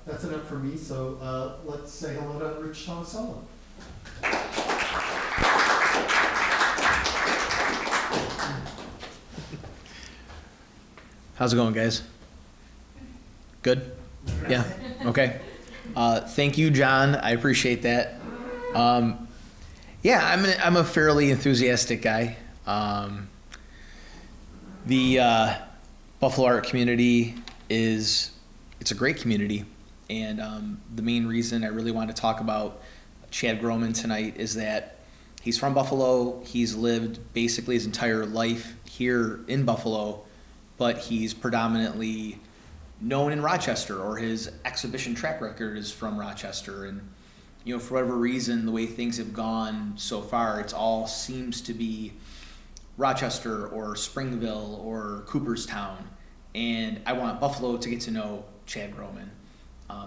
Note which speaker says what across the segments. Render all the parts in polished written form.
Speaker 1: That's enough for me, so let's say hello to Rich Tomasello.
Speaker 2: How's it going, guys? Good? Yeah? Okay. Thank you, John. I appreciate that. Yeah, I'm a fairly enthusiastic guy. The Buffalo art community it's a great community, and the main reason I really want to talk about Chad Grohman tonight is that he's from Buffalo. He's lived basically his entire life here in Buffalo, but he's predominantly known in Rochester, or his exhibition track record is from Rochester. And for whatever reason, the way things have gone so far, it all seems to be Rochester or Springville or Cooperstown. And I want Buffalo to get to know Chad Grohman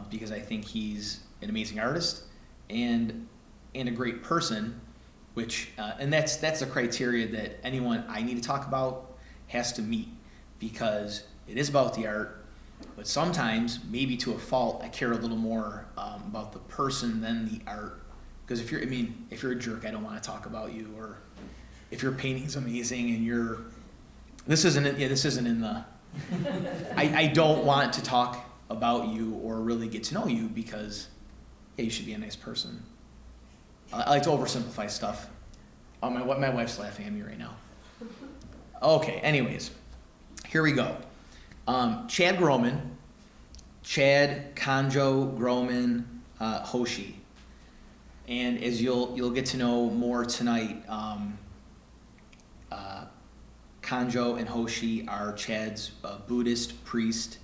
Speaker 2: because I think he's an amazing artist and a great person, which and that's the criteria that anyone I need to talk about has to meet, because it is about the art, but sometimes, maybe to a fault, I care a little more about the person than the art. Because if you're a jerk, I don't want to talk about you. Or if your painting's amazing and this isn't in the. I don't want to talk about you or really get to know you, because you should be a nice person. I like to oversimplify stuff. Oh, my wife's laughing at me right now. Okay, anyways, here we go. Chad Grohman, Chad Kanjo Grohman Hoshi. And as you'll get to know more tonight, Kanjo and Hoshi are Chad's Buddhist Priest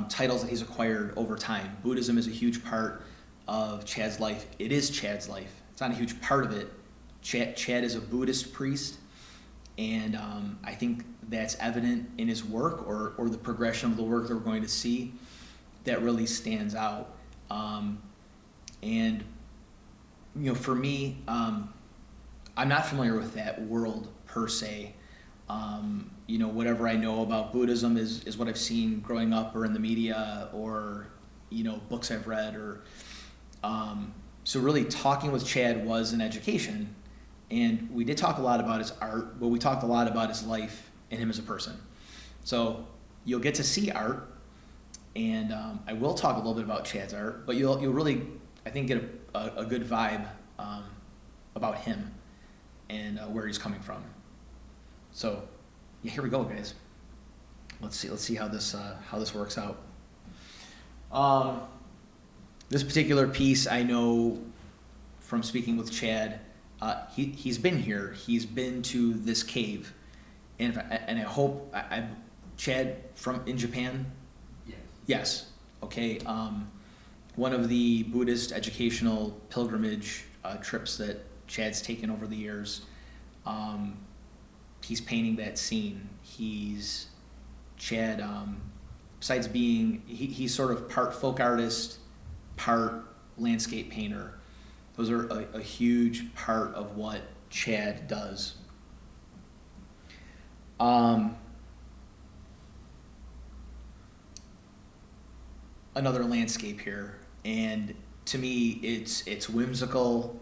Speaker 2: titles that he's acquired over time. Buddhism is a huge part of Chad's life. It is Chad's life. It's not a huge part of it. Chad is a Buddhist priest, and I think that's evident in his work, or the progression of the work that we're going to see that really stands out. And for me, I'm not familiar with that world per se. Whatever I know about Buddhism is what I've seen growing up, or in the media, or books I've read, or so really talking with Chad was an education. And we did talk a lot about his art, but we talked a lot about his life and him as a person. So you'll get to see art, and I will talk a little bit about Chad's art, but you'll really, I think, get a good vibe about him and where he's coming from. So yeah, here we go, guys. Let's see how this works out. This particular piece, I know from speaking with Chad. He's been here. He's been to this cave, and I hope Chad in Japan.
Speaker 3: Yes.
Speaker 2: Yes. Okay. One of the Buddhist educational pilgrimage trips that Chad's taken over the years. He's painting that scene. Chad. Besides being, he's sort of part folk artist, part landscape painter. Those are a huge part of what Chad does. Another landscape here, and to me, it's whimsical.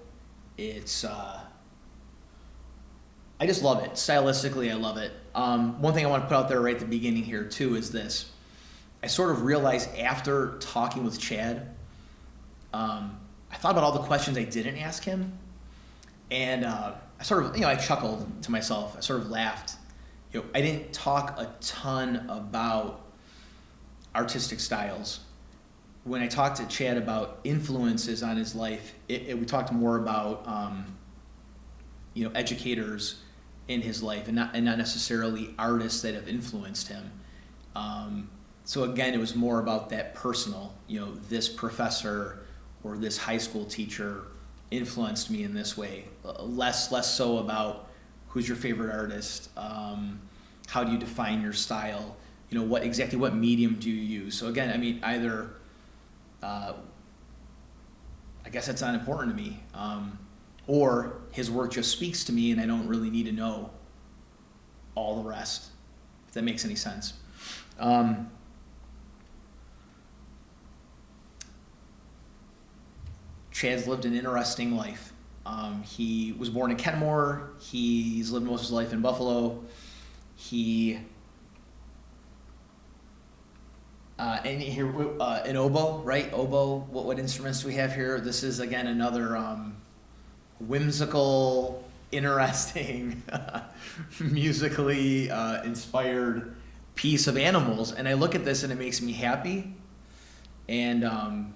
Speaker 2: I just love it. Stylistically, I love it. One thing I want to put out there right at the beginning here too is this. I sort of realized after talking with Chad, I thought about all the questions I didn't ask him, and I sort of, I chuckled to myself. I sort of laughed. I didn't talk a ton about artistic styles. When I talked to Chad about influences on his life, we talked more about, educators in his life, and not necessarily artists that have influenced him. So again, it was more about that personal. This professor or this high school teacher influenced me in this way. Less so about who's your favorite artist, how do you define your style, what medium do you use. So again, either I guess that's not important to me, or his work just speaks to me and I don't really need to know all the rest, if that makes any sense. Chad's lived an interesting life. He was born in Kenmore. He's lived most of his life in Buffalo. And here, an oboe, right? Oboe. What instruments do we have here? This is again another whimsical, interesting, musically inspired piece of animals. And I look at this and it makes me happy. And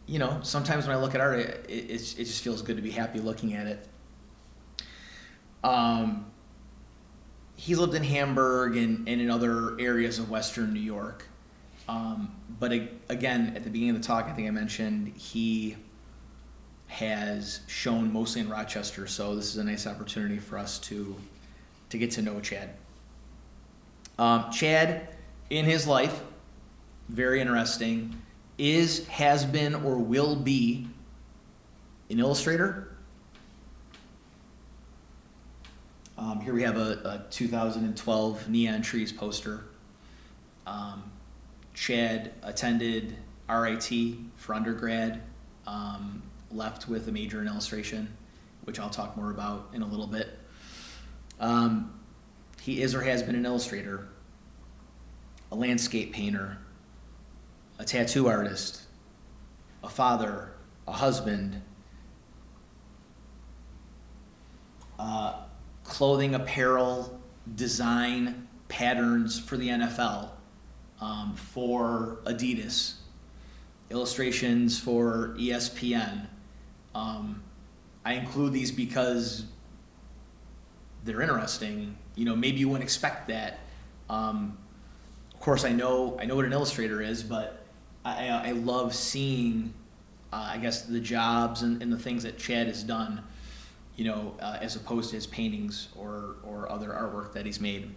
Speaker 2: you know, sometimes when I look at art, it just feels good to be happy looking at it. He's lived in Hamburg and in other areas of Western New York. But again, at the beginning of the talk, I think I mentioned he has shown mostly in Rochester, so this is a nice opportunity for us to get to know Chad. Chad, in his life, very interesting, has been, or will be an illustrator. Here we have a 2012 Neon Trees poster. Chad attended RIT for undergrad, left with a major in illustration, which I'll talk more about in a little bit. He is or has been an illustrator, a landscape painter, a tattoo artist, a father, a husband, clothing, apparel, design, patterns for the NFL, for Adidas, illustrations for ESPN. I include these because they're interesting. You know, maybe you wouldn't expect that. Of course, I know what an illustrator is, but I love seeing, I guess, the jobs and the things that Chad has done, you know, as opposed to his paintings or other artwork that he's made.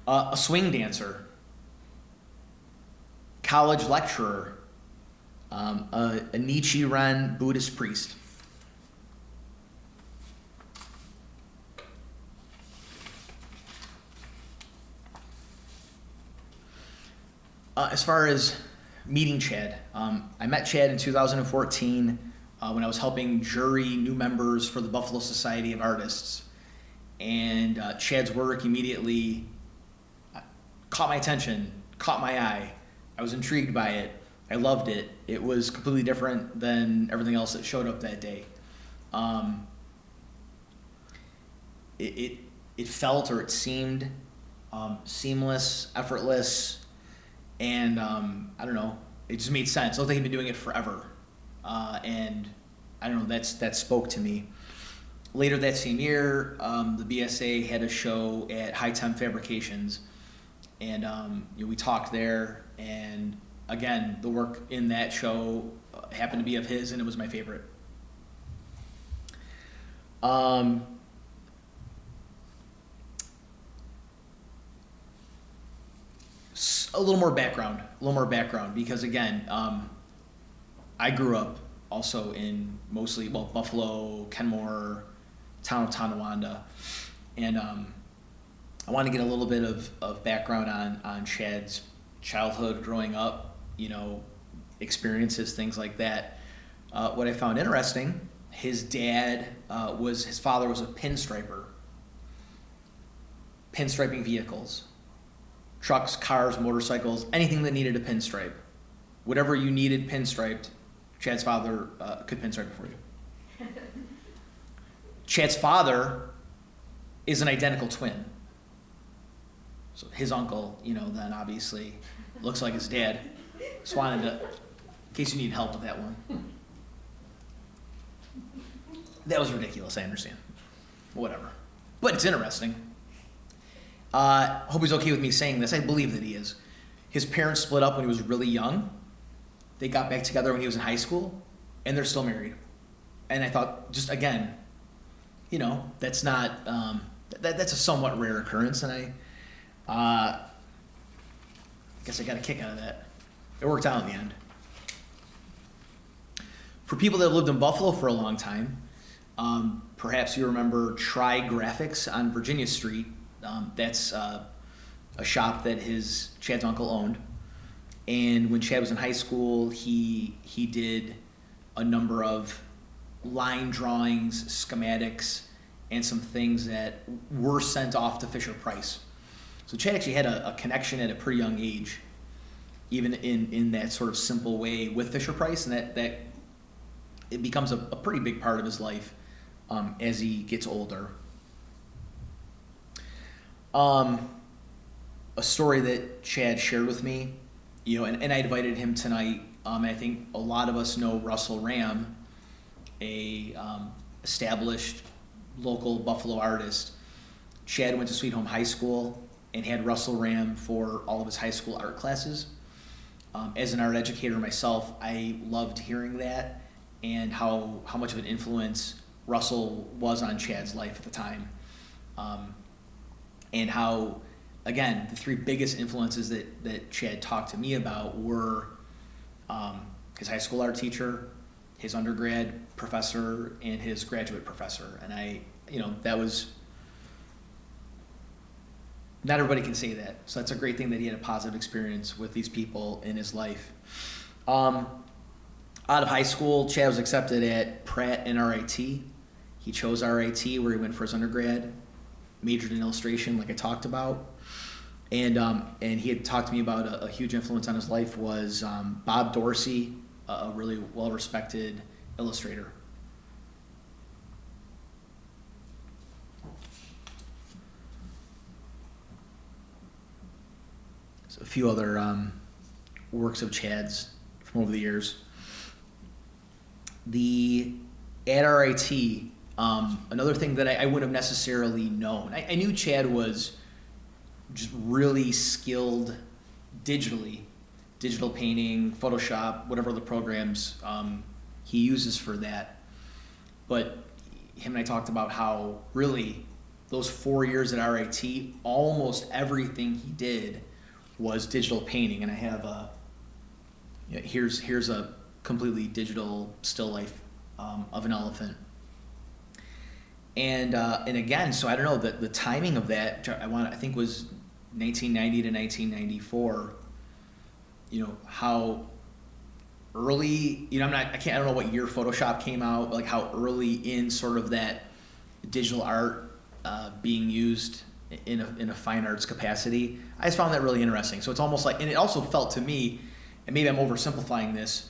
Speaker 2: A swing dancer, college lecturer, a Nichiren Buddhist priest. As far as meeting Chad, I met Chad in 2014 when I was helping jury new members for the Buffalo Society of Artists. And Chad's work immediately caught my attention, caught my eye. I was intrigued by it. I loved it. It was completely different than everything else that showed up that day. It felt, or it seemed, seamless, effortless, and I don't know, it just made sense. It looked like he'd been doing it forever. And I don't know, that spoke to me. Later that same year, the BSA had a show at High Temp Fabrications, and you know, we talked there, and again, the work in that show happened to be of his, and it was my favorite. A little more background, because again, I grew up also in mostly, well, Buffalo, Kenmore, town of Tonawanda, and I want to get a little bit of background on Chad's childhood, growing up, you know, experiences, things like that. What I found interesting, his father was a pinstriper, pinstriping vehicles. Trucks, cars, motorcycles, anything that needed a pinstripe. Whatever you needed pinstriped, Chad's father could pinstripe it for you. Chad's father is an identical twin. So his uncle, you know, then obviously looks like his dad. Just wanted to, in case you need help with that one. That was ridiculous, I understand. Whatever. But it's interesting. Hope he's okay with me saying this. I believe that he is. His parents split up when he was really young. They got back together when he was in high school, and they're still married. And I thought, just again, you know, that's not, that's a somewhat rare occurrence, and I guess I got a kick out of that. It worked out in the end. For people that have lived in Buffalo for a long time, perhaps you remember Try Graphics on Virginia Street. That's a shop that Chad's uncle owned. And when Chad was in high school, he did a number of line drawings, schematics, and some things that were sent off to Fisher-Price. So Chad actually had a connection at a pretty young age, even in that sort of simple way with Fisher-Price, and that it becomes a pretty big part of his life as he gets older. A story that Chad shared with me, and I invited him tonight. I think a lot of us know Russell Ram, a established local Buffalo artist. Chad went to Sweet Home High School and had Russell Ram for all of his high school art classes. As an art educator myself, I loved hearing that and how much of an influence Russell was on Chad's life at the time. And how, again, the three biggest influences that Chad talked to me about were his high school art teacher, his undergrad professor, and his graduate professor. And that was, not everybody can say that. So that's a great thing that he had a positive experience with these people in his life. Out of high school, Chad was accepted at Pratt and RIT. He chose RIT where he went for his undergrad, majored in illustration like I talked about. And he had talked to me about a huge influence on his life was Bob Dorsey, a really well-respected illustrator. So a few other works of Chad's from over the years. At RIT, another thing that I wouldn't have necessarily known. I knew Chad was just really skilled digitally, digital painting, Photoshop, whatever the programs he uses for that. But him and I talked about how really those 4 years at RIT, almost everything he did was digital painting. And I have here's a completely digital still life of an elephant. And again, so I don't know, the timing of that, I think was 1990 to 1994. How early, I don't know what year Photoshop came out, but like how early in sort of that digital art being used in a fine arts capacity. I just found that really interesting. So it's almost like, and it also felt to me, and maybe I'm oversimplifying this,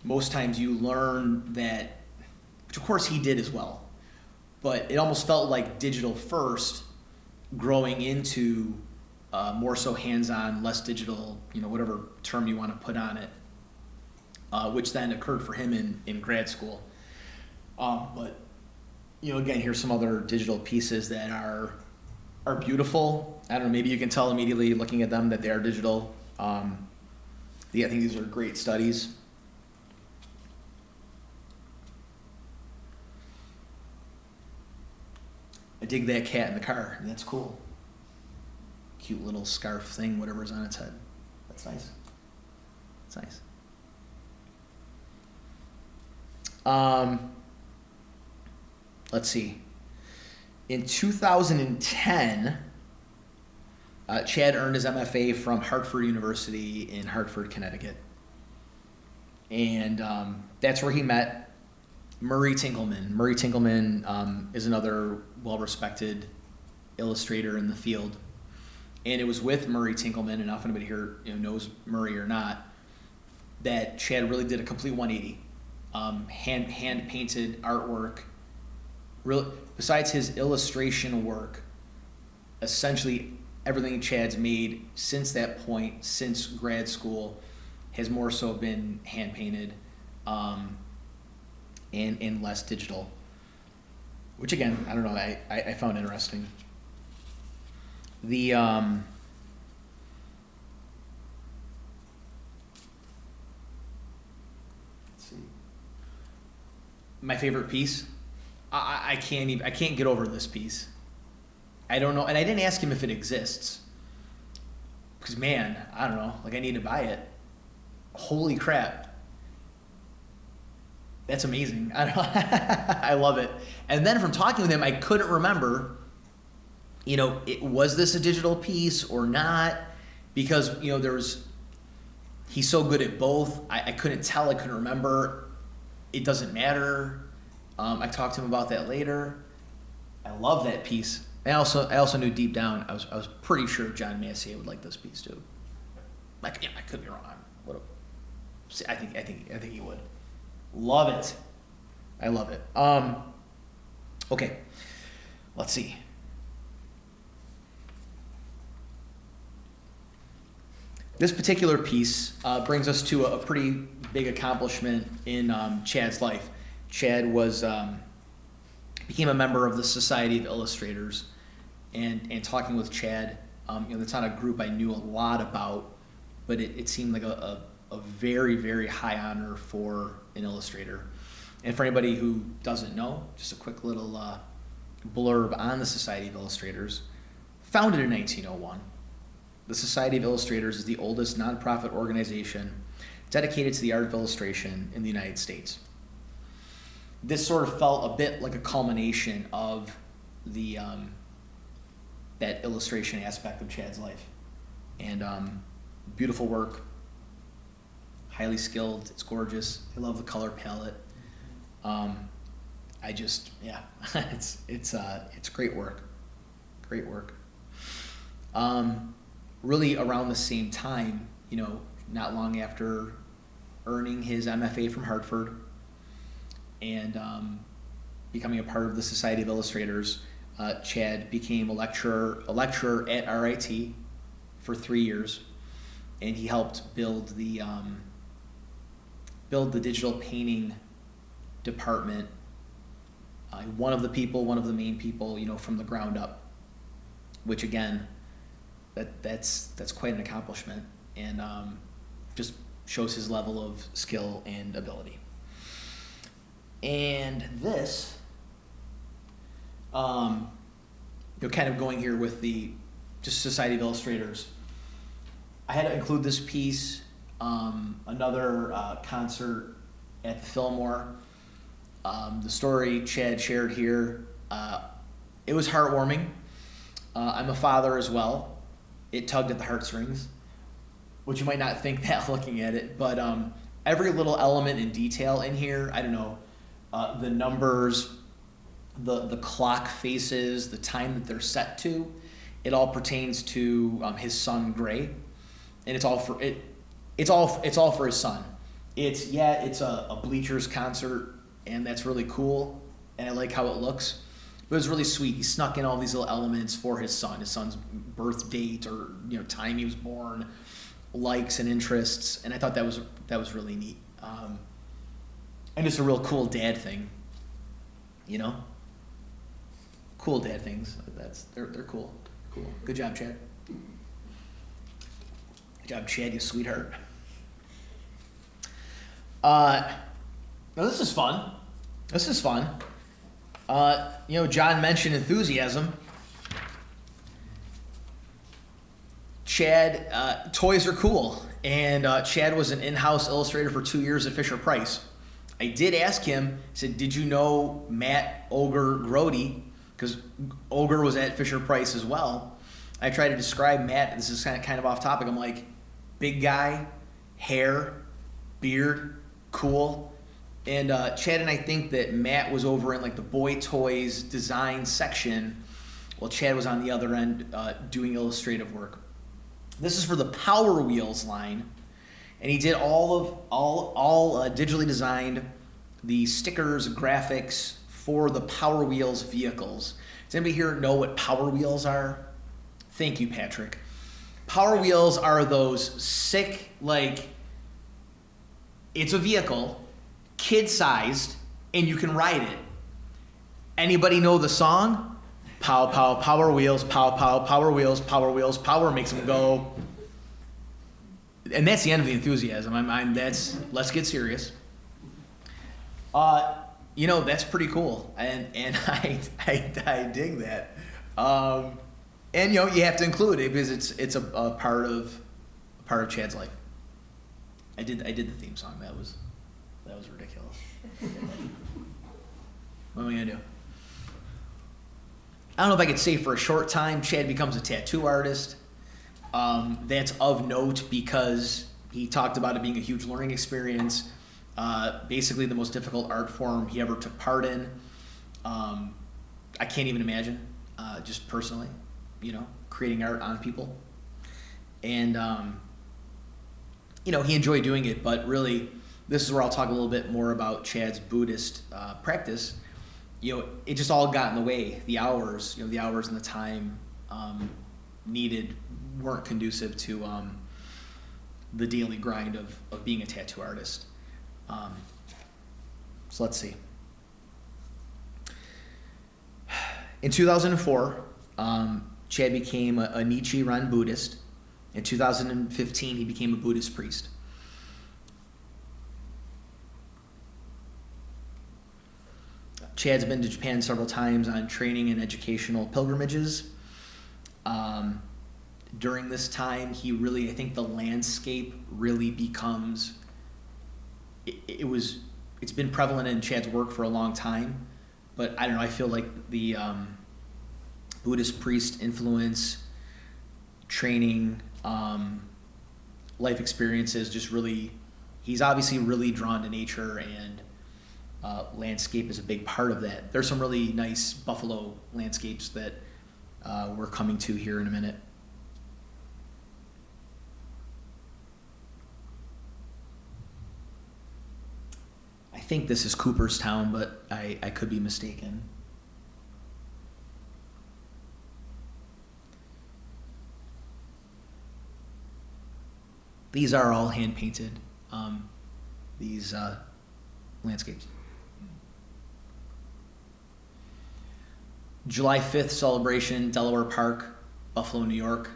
Speaker 2: most times you learn that, which of course he did as well, but it almost felt like digital first, growing into more so hands-on, less digital, whatever term you want to put on it, which then occurred for him in grad school. But again, here's some other digital pieces that are beautiful. I don't know, maybe you can tell immediately looking at them that they are digital. I think these are great studies. I dig that cat in the car. That's cool. Cute little scarf thing, whatever's on its head. That's nice. That's nice. Let's see. In 2010, Chad earned his MFA from Hartford University in Hartford, Connecticut. And that's where he met Murray Tinkleman. Murray Tinkleman is another well-respected illustrator in the field. And it was with Murray Tinkleman, and if anybody here knows Murray or not, that Chad really did a complete 180. Hand-painted artwork. Besides his illustration work, essentially everything Chad's made since that point, since grad school, has more so been hand-painted and less digital. Which again, I don't know, I found interesting. Let's see. My favorite piece, I can't get over this piece. I don't know, and I didn't ask him if it exists. Because man, I don't know, I need to buy it. Holy crap. That's amazing. I love it. And then from talking with him, I couldn't remember, was this a digital piece or not? Because, he's so good at both. I couldn't tell. I couldn't remember. It doesn't matter. I talked to him about that later. I love that piece. And I also knew deep down I was pretty sure John Massey would like this piece too. Like, yeah, I could be wrong. I think he would. Love it. I love it. Okay. Let's see. This particular piece brings us to a pretty big accomplishment in Chad's life. Chad became a member of the Society of Illustrators, and talking with Chad, that's not a group I knew a lot about, but it seemed like a very, very high honor for an illustrator. And for anybody who doesn't know, just a quick little blurb on the Society of Illustrators. Founded in 1901, the Society of Illustrators is the oldest nonprofit organization dedicated to the art of illustration in the United States. This sort of felt a bit like a culmination of the that illustration aspect of Chad's life. And beautiful work, highly skilled, it's gorgeous. I love the color palette. It's great work. Great work. Really around the same time, not long after earning his MFA from Hartford and becoming a part of the Society of Illustrators, Chad became a lecturer at RIT for 3 years, and he helped build the digital painting department. One of the main people, from the ground up, which again, that's quite an accomplishment, and just shows his level of skill and ability. And this, kind of going here with the just Society of Illustrators, I had to include this piece, another concert at the Fillmore. The story Chad shared here, it was heartwarming. I'm a father as well. It tugged at the heartstrings, which you might not think that looking at it, but every little element and detail in here, I don't know, the numbers, the clock faces, the time that they're set to, it all pertains to his son Gray, and it's all for his son. It's a bleachers concert, and that's really cool, and I like how it looks. But it was really sweet. He snuck in all these little elements for his son's birth date or time he was born, likes and interests, and I thought that was really neat. And just a real cool dad thing, Cool dad things. They're cool. Cool. Good job, Chad. Good job, Chad, you sweetheart. Now this is fun. John mentioned enthusiasm. Chad, toys are cool. And Chad was an in-house illustrator for 2 years at Fisher-Price. I did ask him, I said, did you know Matt Ogre Grody? Because Ogre was at Fisher-Price as well. I tried to describe Matt, this is kind of off topic. I'm like, big guy, hair, beard, cool. And Chad and I think that Matt was over in like the boy toys design section, while Chad was on the other end doing illustrative work. This is for the Power Wheels line, and he did all digitally designed the stickers, graphics for the Power Wheels vehicles. Does anybody here know what Power Wheels are? Thank you, Patrick. Power Wheels are those sick, it's a vehicle, kid-sized, and you can ride it. Anybody know the song? Pow, pow, Power Wheels, pow, pow, Power Wheels, power makes them go. And that's the end of the enthusiasm. Let's get serious. That's pretty cool, and I dig that. And you have to include it because it's a part of Chad's life. I did the theme song. That was ridiculous. What am I gonna do? I don't know if I could say for a short time Chad becomes a tattoo artist. That's of note because He talked about it being a huge learning experience, basically the most difficult art form he ever took part in. I can't even imagine, just personally, creating art on people. And, he enjoyed doing it, but really, this is where I'll talk a little bit more about Chad's Buddhist practice. It just all got in the way. The hours and the time needed weren't conducive to the daily grind of being a tattoo artist. So let's see. In 2004, Chad became a Nichiren Buddhist. In 2015, he became a Buddhist priest. Chad's been to Japan several times on training and educational pilgrimages. During this time, I think the landscape really becomes, it's been prevalent in Chad's work for a long time, but I don't know, I feel like the Buddhist priest influence, training, life experiences just really, he's obviously really drawn to nature, and landscape is a big part of that. There's some really nice buffalo landscapes that we're coming to here in a minute. I think this is Cooperstown, but I could be mistaken. These are all hand-painted, these landscapes. July 5th celebration, Delaware Park, Buffalo, New York.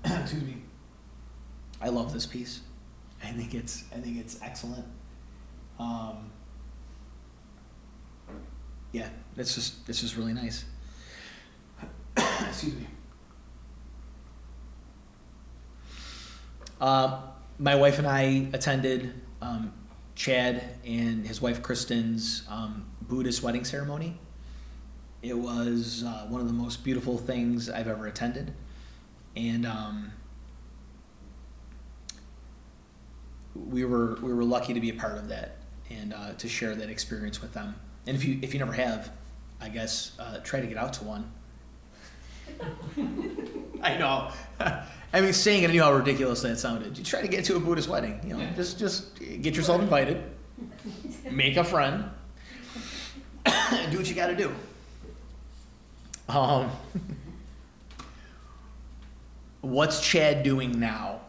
Speaker 2: Excuse me. I love this piece. I think it's excellent. Yeah, it's just really nice. Excuse me. My wife and I attended Chad and his wife Kristen's Buddhist wedding ceremony. It was one of the most beautiful things I've ever attended, and we were lucky to be a part of that and to share that experience with them. And if you never have, I guess try to get out to one. I know. I mean, saying it, I knew how ridiculous that sounded. You try to get to a Buddhist wedding, just get yourself invited, make a friend, and do what you got to do. What's Chad doing now?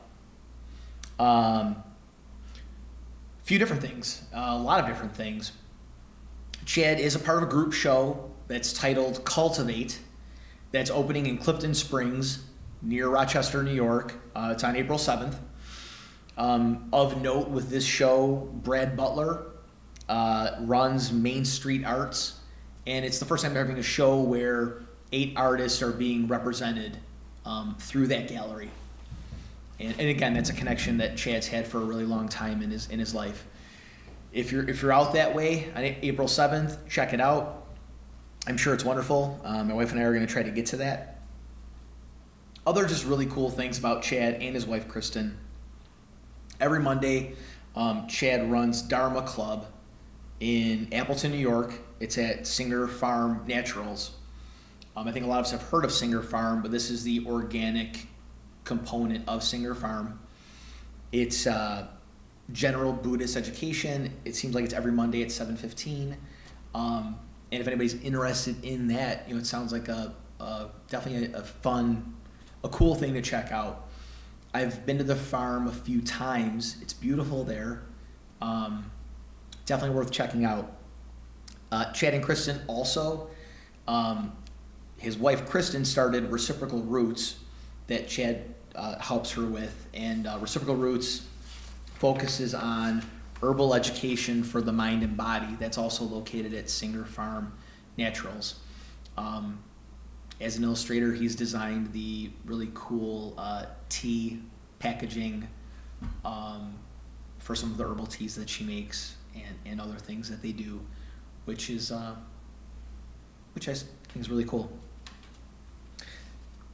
Speaker 2: Few different things, a lot of different things. Chad is a part of a group show that's titled Cultivate, that's opening in Clifton Springs near Rochester, New York. It's on April 7th. Of note with this show, Brad Butler runs Main Street Arts, and it's the first time they're having a show where 8 artists are being represented through that gallery. And again, that's a connection that Chad's had for a really long time in his life. If you're out that way on April 7th, check it out. I'm sure it's wonderful. My wife and I are going to try to get to that. Other just really cool things about Chad and his wife Kristen. Every Monday, Chad runs Dharma Club in Appleton, New York. It's at Singer Farm Naturals. I think a lot of us have heard of Singer Farm, but this is the organic component of Singer Farm. It's general Buddhist education. It seems like it's every Monday at 7:15. And if anybody's interested in that, it sounds like definitely a fun, a cool thing to check out. I've been to the farm a few times. It's beautiful there. Definitely worth checking out. Chad and Kristen also, his wife Kristen started Reciprocal Roots that Chad helps her with, and Reciprocal Roots focuses on herbal education for the mind and body. That's also located at Singer Farm Naturals. As an illustrator, he's designed the really cool tea packaging for some of the herbal teas that she makes and other things that they do, which I think is really cool.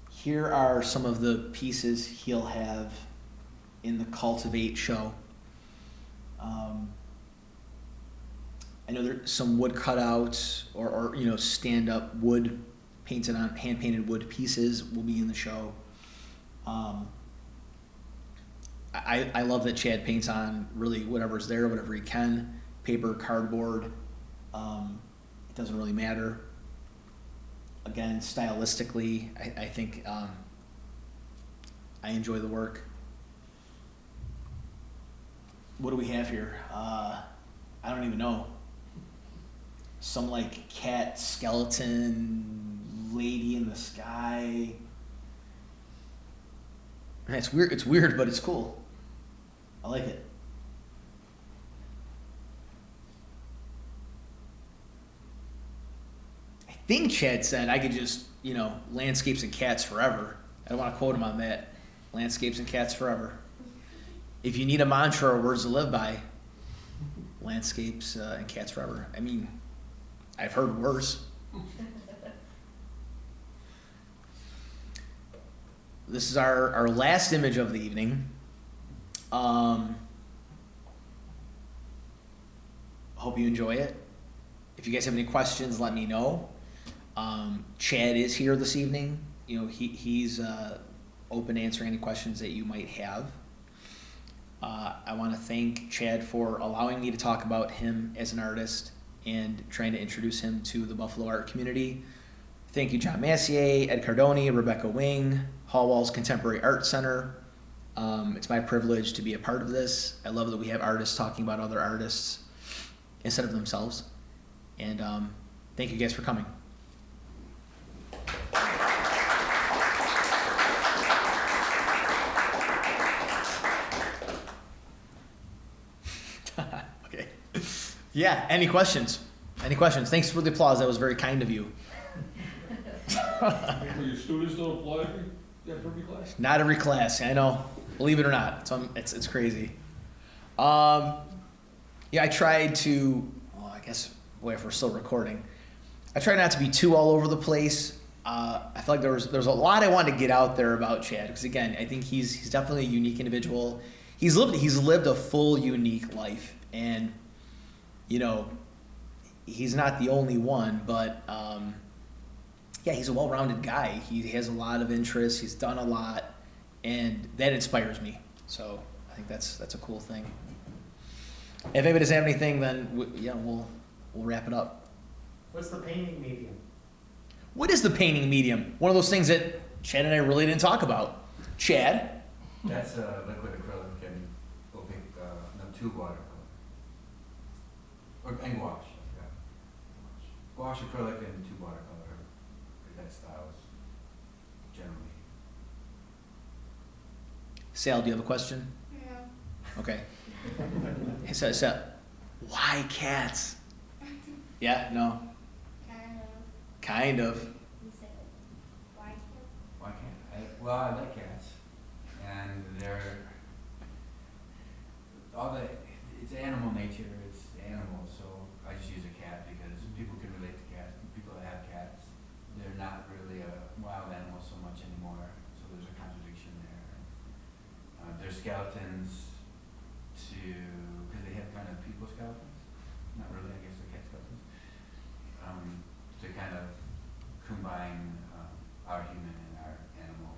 Speaker 2: Here are some of the pieces he'll have in the Cultivate show. I know there's some wood cutouts or stand-up wood painted on hand-painted wood pieces will be in the show. I love that Chad paints on really whatever's there, whatever he can, paper, cardboard. It doesn't really matter. Again, stylistically, I think I enjoy the work. What do we have here? I don't even know. Some like cat skeleton lady in the sky. And it's weird. It's weird, but it's cool. I like it. I think Chad said I could just, landscapes and cats forever. I don't want to quote him on that. Landscapes and cats forever. If you need a mantra or words to live by, landscapes and cats forever. I mean, I've heard worse. This is our last image of the evening. Hope you enjoy it. If you guys have any questions, let me know. Chad is here this evening. He's open to answering any questions that you might have. I want to thank Chad for allowing me to talk about him as an artist and trying to introduce him to the Buffalo art community. Thank you, John Massier, Ed Cardoni, Rebecca Wing, Hallwall's Contemporary Art Center. It's my privilege to be a part of this. I love that we have artists talking about other artists instead of themselves. And thank you guys for coming. Okay. Yeah, any questions? Any questions? Thanks for the applause. That was very kind of you.
Speaker 3: Your students don't apply for every class?
Speaker 2: Not every class, I know. Believe it or not, it's crazy. I tried to. Well, I guess, boy, if we're still recording, I try not to be too all over the place. I feel like there's a lot I wanted to get out there about Chad because again, I think he's definitely a unique individual. He's lived a full, unique life, and he's not the only one, but. He's a well-rounded guy. He has a lot of interests. He's done a lot, and that inspires me. So I think that's a cool thing. If anybody doesn't have anything, then we'll wrap it up.
Speaker 1: What's the painting medium?
Speaker 2: What is the painting medium? One of those things that Chad and I really didn't talk about. Chad?
Speaker 4: That's liquid acrylic and opaque, tube watercolor. And wash. Wash acrylic and tube watercolor. That styles generally.
Speaker 2: Sal, do you have a question?
Speaker 5: Yeah.
Speaker 2: Okay. So, why cats? Yeah, no. Kind of.
Speaker 5: You said, why can't?
Speaker 4: Why can't I? Well, I like cats, and it's animal nature. It's animals, so I just use a cat because people can relate to cats. People that have cats. They're not really a wild animal so much anymore, so there's a contradiction there. They're skeletons because they have kind of people skeletons. Not really, I guess they're cat skeletons. To kind of combine our human and our animal.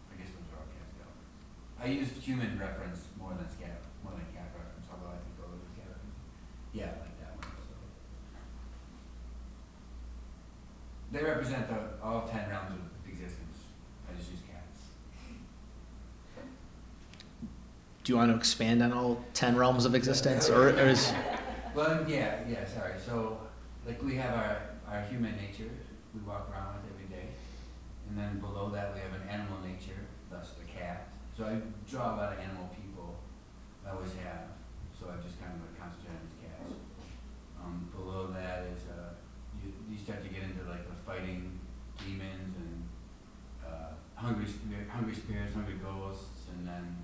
Speaker 4: I guess those are all cat skeletons. I use human reference more than cat reference, although I think those are cat reference. Yeah, I like that one. So. They represent all 10 realms of existence. I just use cats.
Speaker 2: Do you want to expand on all 10 realms of existence, or is?
Speaker 4: Well, yeah. Sorry. So, like we have our human nature we walk around with every day, and then below that we have an animal nature, thus the cat. So I draw a lot of animal people. I always have. So I just kind of concentrate on these cats. Below that is you start to get into like the fighting demons and hungry spirits, hungry ghosts, and then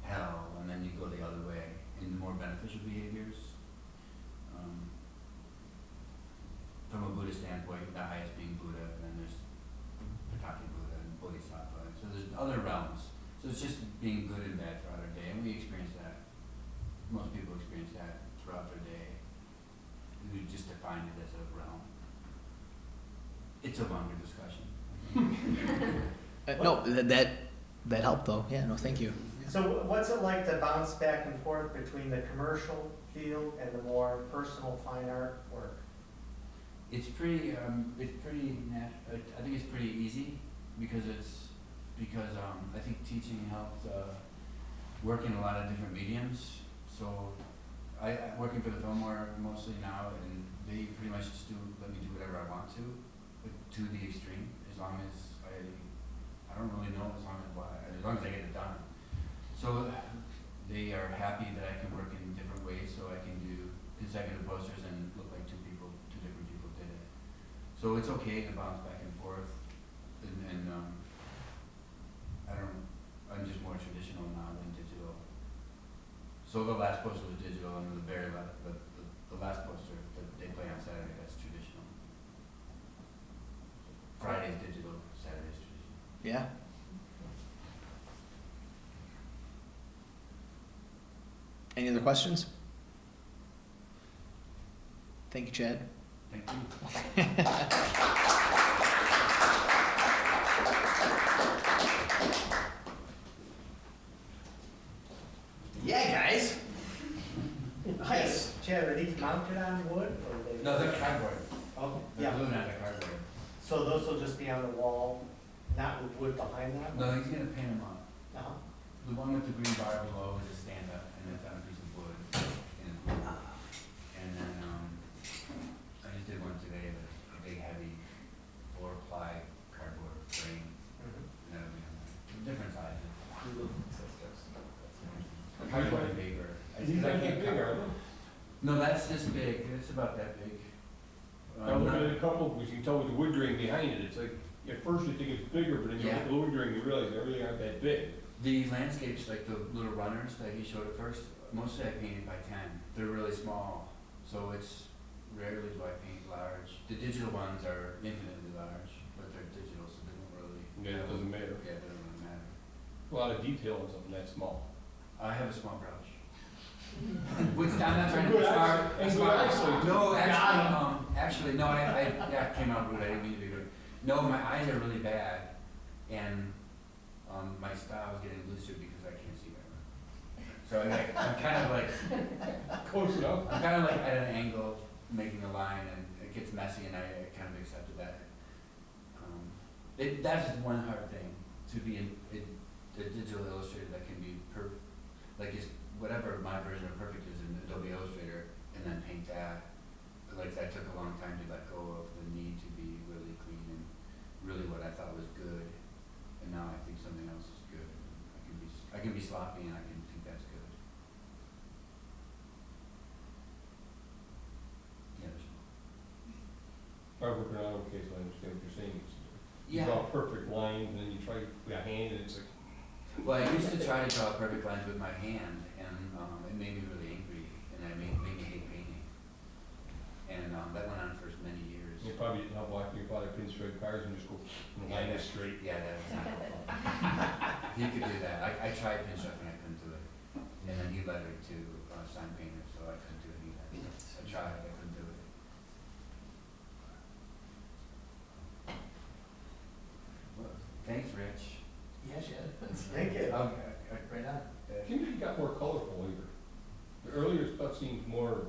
Speaker 4: hell, and then you go the other way into more beneficial behaviors. From a Buddhist standpoint, the highest being Buddha, and then there's Pataki Buddha and Bodhisattva. So there's other realms. So it's just being good and bad throughout our day, and we experience that. Most people experience that throughout their day. We just define it as a realm. It's a longer discussion.
Speaker 2: No, that helped though. Yeah, no, thank you.
Speaker 6: So what's it like to bounce back and forth between the commercial field and the more personal fine art work?
Speaker 4: It's pretty, I think it's pretty easy because I think teaching helped, work in a lot of different mediums. So I'm working for the Fillmore mostly now, and they pretty much just let me do whatever I want to, but to the extreme, as long as I don't really know as long as I get it done. So they are happy that I can work in different ways, so I can do consecutive posters and look like two different people did it. So it's okay to bounce back and forth, and I'm just more traditional now than digital. So the last poster was digital, and the last poster that they play on Saturday, that's traditional. Friday's digital, Saturday's traditional.
Speaker 2: Yeah. Any other questions? Thank you, Chad.
Speaker 4: Thank you.
Speaker 2: Yeah, guys. Nice.
Speaker 6: Chad, are these mounted on wood or are they?
Speaker 4: No, they're cardboard.
Speaker 6: Oh,
Speaker 4: They're
Speaker 6: yeah.
Speaker 4: glued on the cardboard.
Speaker 6: So those will just be on the wall, not with wood behind them?
Speaker 4: No, he's gonna paint them up.
Speaker 6: Uh-huh.
Speaker 4: The one with the green bar below is a stand-up, and it's on a piece of wood. And then, I just did one today, a big heavy 4-ply cardboard frame,
Speaker 6: Mhm.
Speaker 4: and that'll be on there. Different sizes.
Speaker 3: How
Speaker 4: Cardboard and paper.
Speaker 3: These aren't that big, are they?
Speaker 4: No, that's this big, it's about that big.
Speaker 3: I looked at a couple, because you can tell with the wood grain behind it, it's like, at first you think it's bigger, but then you look at the wood grain, you realize they really aren't that big.
Speaker 4: The landscapes, like the little runners that he showed at first, mostly I painted by 10. They're really small, so it's rarely do I paint large. The digital ones are infinitely large, but they're digital, so they don't really.
Speaker 3: Yeah, it doesn't matter.
Speaker 4: Yeah, it doesn't really matter.
Speaker 3: A lot of detail on something that small.
Speaker 4: I have a small brush. Which I'm not trying to be
Speaker 3: Good
Speaker 4: smart.
Speaker 3: eyesight. Good eyesight.
Speaker 4: No, actually, no, I came out rude. I didn't mean to be rude. No, my eyes are really bad, and my style is getting looser because I can't see very well. So I'm kind of like
Speaker 3: Close enough.
Speaker 4: I'm kind of like at an angle, making a line, and it gets messy, and I kind of accepted that. That's just one hard thing, to be a digital illustrator that can be like is whatever my version of perfect is in Adobe Illustrator, and then paint that. Like that took a long time to let go of the need to be really clean and really what I thought was good, and now I think something else is good. I can be sloppy, and I can think that's good. Yeah.
Speaker 3: I work around, okay, so I understand what you're saying. You
Speaker 4: Yeah.
Speaker 3: draw perfect lines, and then you try with a hand, and it's like,
Speaker 4: Well, I used to try to draw perfect lines with my hand, and it made me really angry, and it made me hate painting. And that went on for many years.
Speaker 3: you probably didn't help watching your father pinstripe cars and just go, and the line is straight.
Speaker 4: Yeah, that was not helpful. He could do that. I tried pinstripe and I couldn't do it. And then he lettered to sign painter, so I couldn't do it either. I tried, I couldn't do it. Well, thanks, Rich.
Speaker 2: Yeah, Chad.
Speaker 6: Thank you.
Speaker 4: Okay.
Speaker 2: Right on.
Speaker 3: Seems like it got more colorful later. The earlier stuff seems more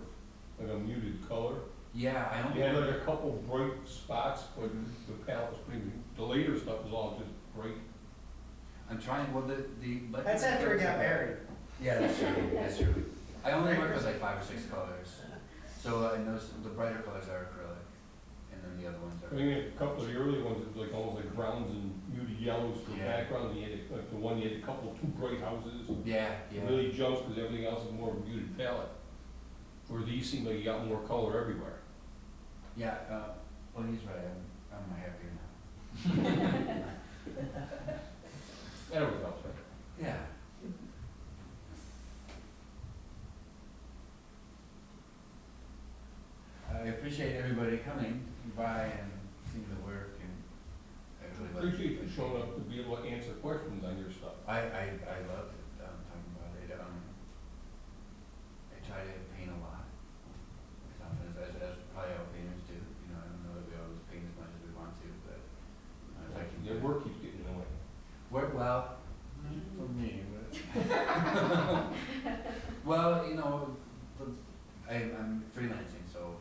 Speaker 3: like a muted color.
Speaker 4: Yeah, I
Speaker 3: You had
Speaker 4: only,
Speaker 3: like a couple bright spots, but the palette was pretty, the later stuff was all just bright.
Speaker 4: I'm trying, well, but.
Speaker 6: That's after we got married.
Speaker 4: Yeah, that's true, that's true. I only work with like 5 or 6 colors. So I know the brighter colors are acrylic, and then the other ones
Speaker 3: I
Speaker 4: are.
Speaker 3: mean, a couple of the early ones, it was like almost like browns and muted yellows for the
Speaker 4: Yeah.
Speaker 3: background, and you had, like the one, you had a couple, 2 bright houses.
Speaker 4: Yeah,
Speaker 3: It
Speaker 4: yeah.
Speaker 3: really jumps because everything else is more of a muted palette. Where these seem like you got more color everywhere.
Speaker 4: Yeah, well, he's right, I'm happier now.
Speaker 3: That always helps, right?
Speaker 4: Yeah. I appreciate everybody coming by and seeing the work, and I really like.
Speaker 3: Appreciate you showing up to be able to answer questions on your stuff.
Speaker 4: I try to paint a lot. As often as probably all painters do, you know, I don't know that we always paint as much as we want to, but if I can.
Speaker 3: Your work keeps getting in the way.
Speaker 4: Work well, for me, but. Well, you know, I'm freelancing, so.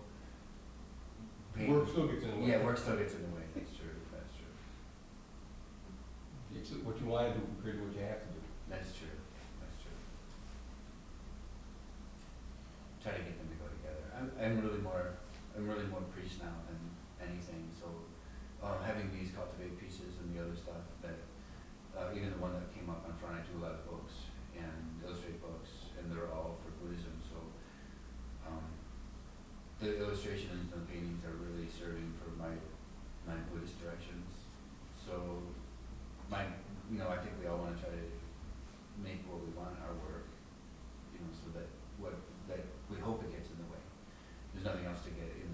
Speaker 3: Work still gets in the way.
Speaker 4: Yeah, work still gets in the way, that's true, that's true.
Speaker 3: It's what you wanna do compared to what you have to do.
Speaker 4: That's true, that's true. Try to get them to go together. I'm really more priest now than anything, so, having these cultivate pieces and the other stuff that, even the one that came up in front, I do a lot of books and illustrate books, and they're all for Buddhism, so, the illustrations and the paintings are really serving for my Buddhist directions. So, I think we all want to try to make what we want our work, you know, so that we hope it gets in the way. There's nothing else to get, you